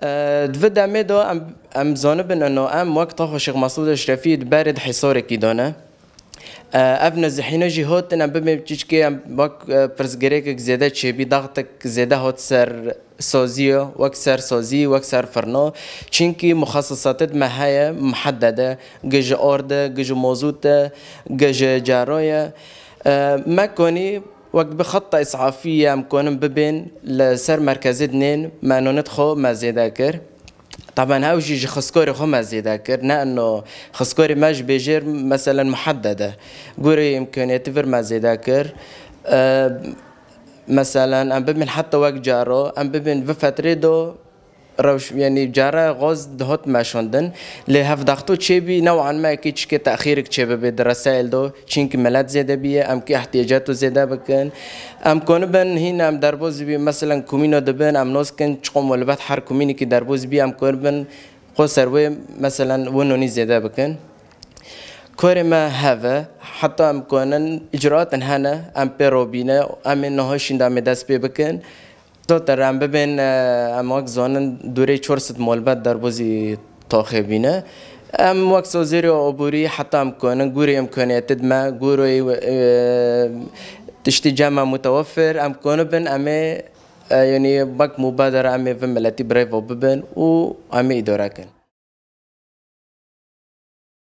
دفد امي دو ام زانبن انه ام وقت اخو شيخ مسعود اشرفي بارد حصار کی دانه ابن زحینه جی هاتن ام ببین چیز که ام وقت پرزگره که زیاده چه بی ضغط زیاده هات سر سازیه وقت سر سازی وقت سر فرنا چونکی مخصصات مهیا محدده گج آرده گج مازوته گج جرايه ما کنی وقت بخطة إسعافية مكونن ببين لسر مركز دنين ما ندخو ما زيدا كر طبعا هاوجي خسكوري خو ما زيدا كر نا انه خسكوري ماش بيجير مثلا محددة قوري إمكانيات فر ما زيدا كر مثلا ام ببين حتى وقت جارو ام ببين بفترة دو روش يعني جارا غاز دهات ماشوندن لهف ضغطو تشيبي نوعا ما كيتش كي تأخيرك تشيبي بالرسائل دو تشينك ملات زيادة بيه ام كي احتياجاتو زيادة بكن ام كون بن هنا ام دربوز بي مثلا كومينو دبن ام نوز كن تقوم ولبات حر كوميني كي دربوز بي ام كون بن قو سروي مثلا ونوني زيادة بكن كوري ما هذا حتى ام كونن اجراءات هنا ام بيروبينا ام نهاشين دام دست بي بكن تر ام ببین ام وقت زانن دوره 400 مولبت در بازی تاخه بینه ام وقت سازی عبوری حتی ام کنن گوری امکانیت ما گوری تشتی جمع متوفر ام کنن بن امه يعني بق مبادرة امه في ملتي بريفو ببن و امه اداره کن